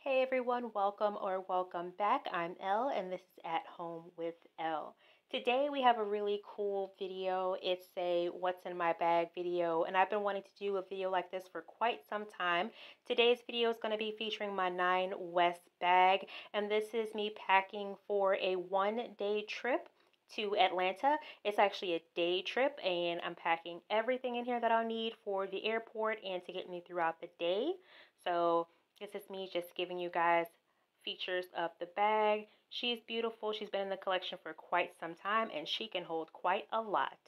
Hey everyone, welcome or welcome back. I'm Elle and this is At Home with Elle. Today we have a really cool video. It's a what's in my bag video, and I've been wanting to do a video like this for quite some time. Today's video is going to be featuring my Nine West bag, and this is me packing for a 1 day trip to Atlanta. It's actually a day trip, and I'm packing everything in here that I'll need for the airport and to get me throughout the day. So this is me just giving you guys features of the bag. She's beautiful. She's been in the collection for quite some time and she can hold quite a lot.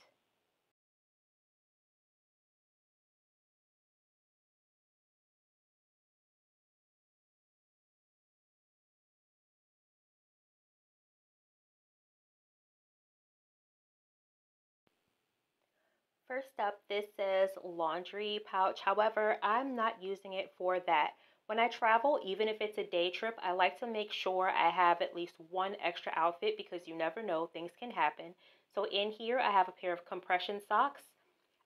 First up, this says laundry pouch. However, I'm not using it for that. When I travel, even if it's a day trip, I like to make sure I have at least one extra outfit because you never know, things can happen. So in here, I have a pair of compression socks.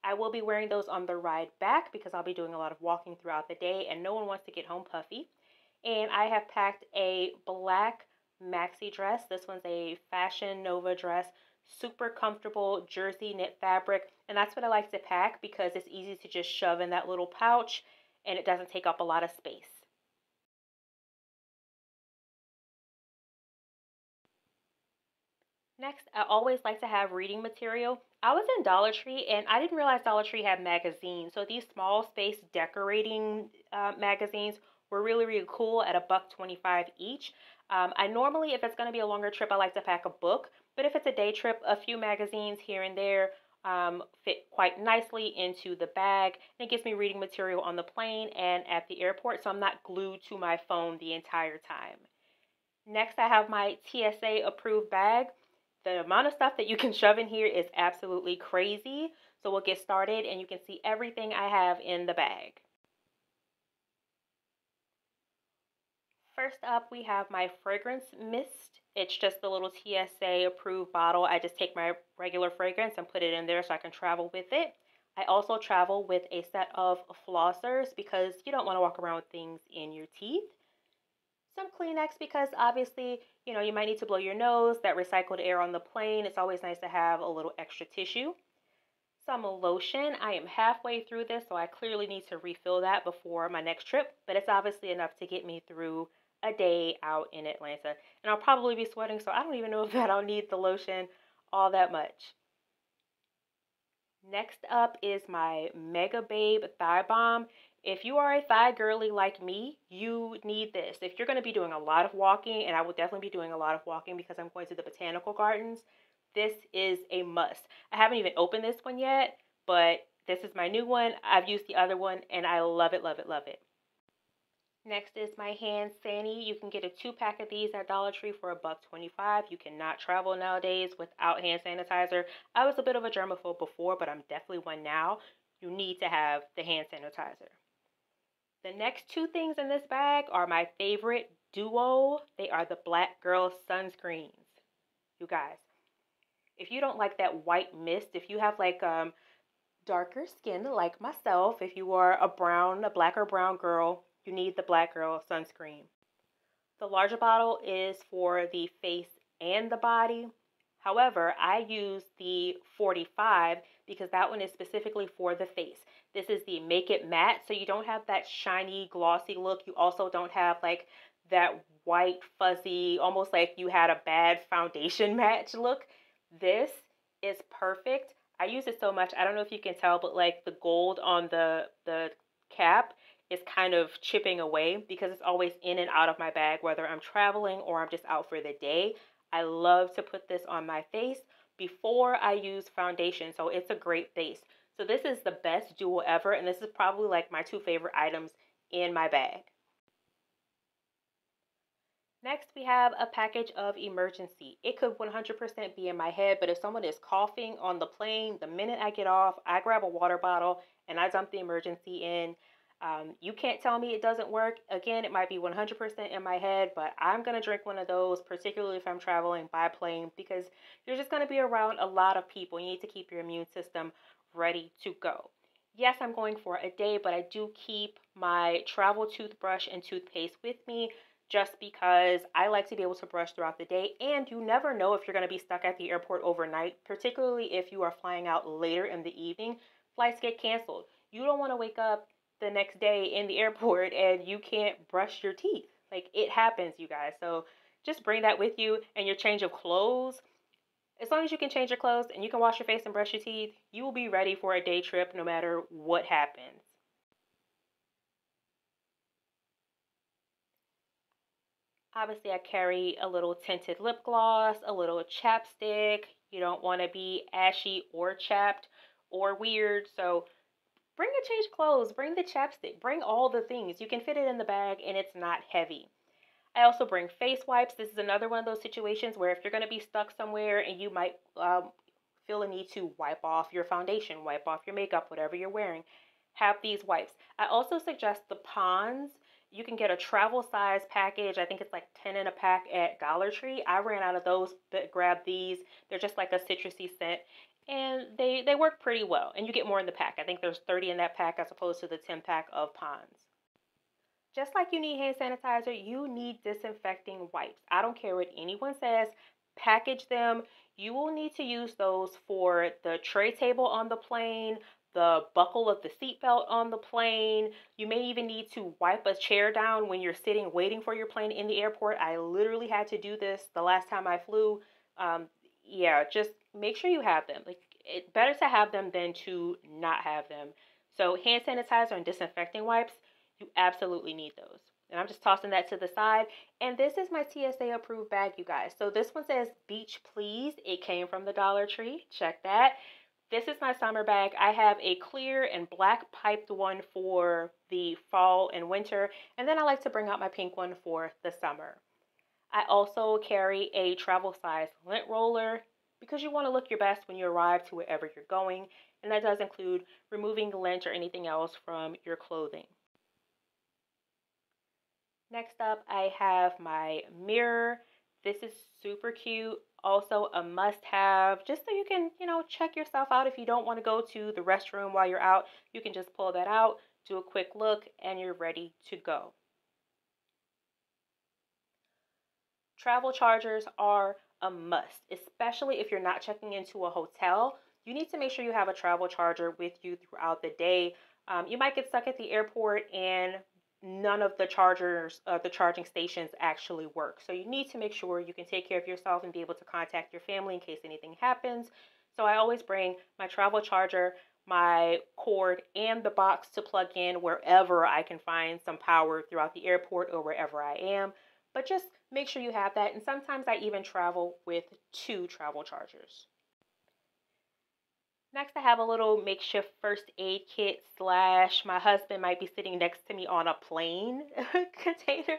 I will be wearing those on the ride back because I'll be doing a lot of walking throughout the day and no one wants to get home puffy. And I have packed a black maxi dress. This one's a Fashion Nova dress, super comfortable jersey knit fabric. And that's what I like to pack because it's easy to just shove in that little pouch and it doesn't take up a lot of space. Next, I always like to have reading material. I was in Dollar Tree and I didn't realize Dollar Tree had magazines. So these small space decorating magazines were really cool at a buck 25 each. I normally, if it's going to be a longer trip, I like to pack a book. But if it's a day trip, a few magazines here and there fit quite nicely into the bag. And it gives me reading material on the plane and at the airport, so I'm not glued to my phone the entire time. Next, I have my TSA approved bag. The amount of stuff that you can shove in here is absolutely crazy. So we'll get started and you can see everything I have in the bag. First up, we have my fragrance mist. It's just the little TSA approved bottle. I just take my regular fragrance and put it in there so I can travel with it. I also travel with a set of flossers because you don't want to walk around with things in your teeth. Some Kleenex because obviously, you might need to blow your nose, that recycled air on the plane. It's always nice to have a little extra tissue. Some lotion. I am halfway through this, so I clearly need to refill that before my next trip, but it's obviously enough to get me through a day out in Atlanta. And I'll probably be sweating, so I don't even know if that I'll need the lotion all that much. Next up is my Mega Babe Thigh Balm. If you are a thigh girly like me, you need this. If you're going to be doing a lot of walking, and I will definitely be doing a lot of walking because I'm going to the botanical gardens, this is a must. I haven't even opened this one yet, but this is my new one. I've used the other one, and I love it, love it, love it. Next is my hand Sani. You can get a 2 pack of these at Dollar Tree for a buck 25. You cannot travel nowadays without hand sanitizer. I was a bit of a germaphobe before, but I'm definitely one now. You need to have the hand sanitizer. The next two things in this bag are my favorite duo. They are the Black Girl sunscreens. You guys, if you don't like that white mist, if you have like darker skin like myself, if you are a black or brown girl, you need the Black Girl sunscreen. The larger bottle is for the face and the body. However, I use the 45 because that one is specifically for the face. This is the Make It Matte, so you don't have that shiny, glossy look. You also don't have like that white, fuzzy, almost like you had a bad foundation match look. This is perfect. I use it so much. I don't know if you can tell, but like the gold on the cap is kind of chipping away because it's always in and out of my bag, whether I'm traveling or I'm just out for the day. I love to put this on my face before I use foundation, so it's a great base. So this is the best duo ever, and this is probably like my two favorite items in my bag. Next, we have a package of emergency. It could 100% be in my head, but if someone is coughing on the plane, the minute I get off, I grab a water bottle and I dump the emergency in. You can't tell me it doesn't work. Again, it might be 100% in my head, but I'm going to drink one of those, particularly if I'm traveling by plane, because you're just going to be around a lot of people. You need to keep your immune system ready to go. Yes, I'm going for a day, but I do keep my travel toothbrush and toothpaste with me just because I like to be able to brush throughout the day. And you never know if you're going to be stuck at the airport overnight, particularly if you are flying out later in the evening. Flights get canceled. You don't want to wake up the next day in the airport and you can't brush your teeth. Like it happens, you guys. So just bring that with you and your change of clothes. As long as you can change your clothes and you can wash your face and brush your teeth, you will be ready for a day trip no matter what happens. Obviously, I carry a little tinted lip gloss, a little chapstick. You don't want to be ashy or chapped or weird, so bring a change of clothes, bring the chapstick, bring all the things. You can fit it in the bag and it's not heavy. I also bring face wipes. This is another one of those situations where if you're going to be stuck somewhere and you might feel a need to wipe off your foundation, wipe off your makeup, whatever you're wearing, have these wipes. I also suggest the Pond's. You can get a travel size package. I think it's like 10 in a pack at Dollar Tree. I ran out of those, but grabbed these. They're just like a citrusy scent. And they work pretty well. And you get more in the pack. I think there's 30 in that pack as opposed to the 10 pack of Pond's. Just like you need hand sanitizer, you need disinfecting wipes. I don't care what anyone says, package them. You will need to use those for the tray table on the plane, the buckle of the seatbelt on the plane. You may even need to wipe a chair down when you're sitting waiting for your plane in the airport. I literally had to do this the last time I flew. Um, yeah, just make sure you have them. Like it's better to have them than to not have them. So hand sanitizer and disinfecting wipes, you absolutely need those. And I'm just tossing that to the side. And this is my TSA approved bag, you guys. So this one says Beach Please. It came from the Dollar Tree. Check that. This is my summer bag. I have a clear and black piped one for the fall and winter. And then I like to bring out my pink one for the summer. I also carry a travel size lint roller because you want to look your best when you arrive to wherever you're going. And that does include removing lint or anything else from your clothing. Next up, I have my mirror. This is super cute. Also a must have, just so you can, check yourself out. If you don't want to go to the restroom while you're out, you can just pull that out, do a quick look, and you're ready to go. Travel chargers are a must, especially if you're not checking into a hotel. You need to make sure you have a travel charger with you throughout the day. You might get stuck at the airport and none of the chargers, the charging stations actually work. So you need to make sure you can take care of yourself and be able to contact your family in case anything happens. So I always bring my travel charger, my cord, and the box to plug in wherever I can find some power throughout the airport or wherever I am. But just make sure you have that. And sometimes I even travel with two travel chargers. Next, I have a little makeshift first aid kit slash my husband might be sitting next to me on a plane container.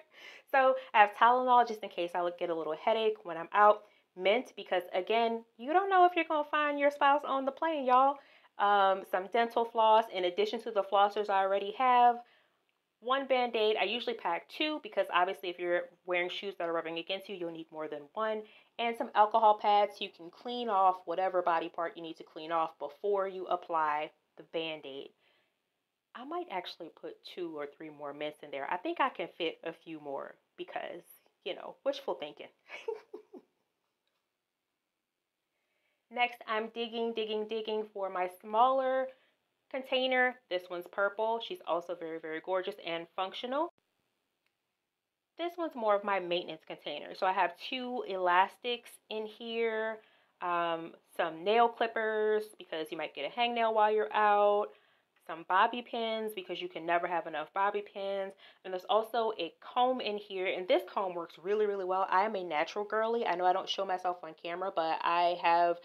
So I have Tylenol just in case I get a little headache when I'm out. Mint because again, you don't know if you're gonna find your spouse on the plane, y'all. Some dental floss in addition to the flossers I already have. One band-aid. I usually pack two because obviously if you're wearing shoes that are rubbing against you, you'll need more than one. And some alcohol pads so you can clean off whatever body part you need to clean off before you apply the band-aid. I might actually put two or three more mints in there. I think I can fit a few more because, wishful thinking. Next, I'm digging for my smaller container. This one's purple. She's also very, very gorgeous and functional. This one's more of my maintenance container. So I have two elastics in here, some nail clippers because you might get a hangnail while you're out, some bobby pins because you can never have enough bobby pins. And there's also a comb in here, and this comb works really, really well. I am a natural girly. I know I don't show myself on camera, but I have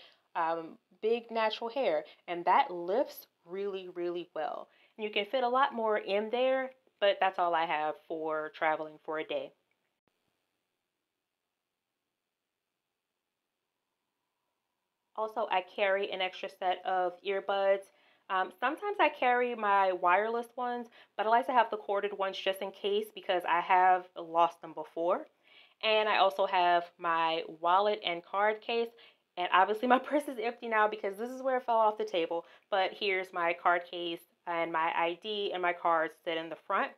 big natural hair, and that lifts really, really well. And you can fit a lot more in there, but that's all I have for traveling for a day. Also, I carry an extra set of earbuds. Sometimes I carry my wireless ones, but I like to have the corded ones just in case because I have lost them before. And I also have my wallet and card case. And obviously, my purse is empty now because this is where it fell off the table. But here's my card case, and my ID and my cards sit in the front.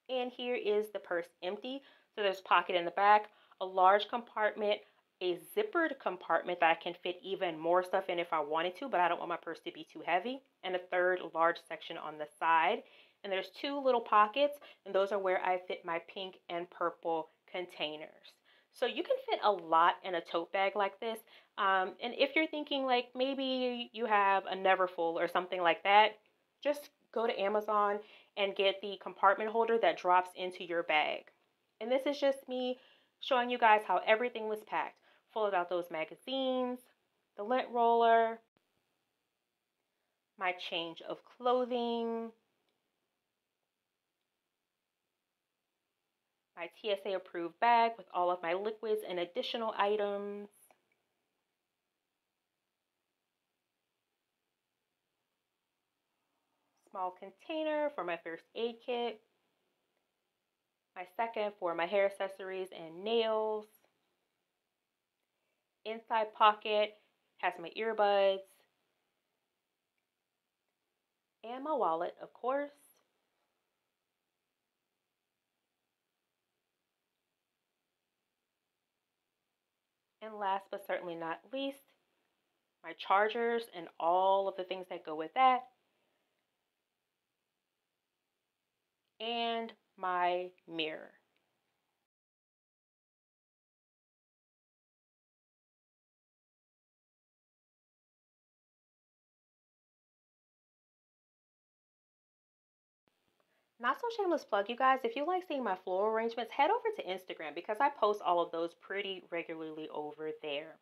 And here is the purse empty. So there's a pocket in the back, a large compartment, a zippered compartment that I can fit even more stuff in if I wanted to, but I don't want my purse to be too heavy, and a third large section on the side. And there's two little pockets, and those are where I fit my pink and purple containers. So you can fit a lot in a tote bag like this. And if you're thinking like maybe you have a Neverfull or something like that, just go to Amazon and get the compartment holder that drops into your bag. And this is just me showing you guys how everything was packed. Folded out those magazines, the lint roller, my change of clothing, my TSA approved bag with all of my liquids and additional items, small container for my first aid kit, my second for my hair accessories and nails. Inside pocket has my earbuds and my wallet, of course. And last but certainly not least, my chargers and all of the things that go with that, and my mirror. Not so shameless plug, you guys. If you like seeing my floral arrangements, head over to Instagram because I post all of those pretty regularly over there.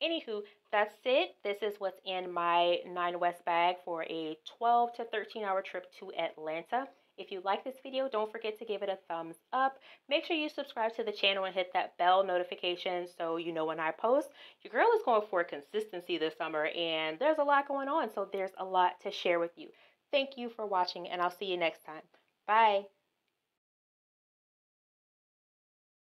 Anywho, that's it. This is what's in my Nine West bag for a 12 to 13 hour trip to Atlanta. If you like this video, don't forget to give it a thumbs up. Make sure you subscribe to the channel and hit that bell notification so you know when I post. Your girl is going for consistency this summer, and there's a lot going on, so there's a lot to share with you. Thank you for watching, and I'll see you next time. Bye.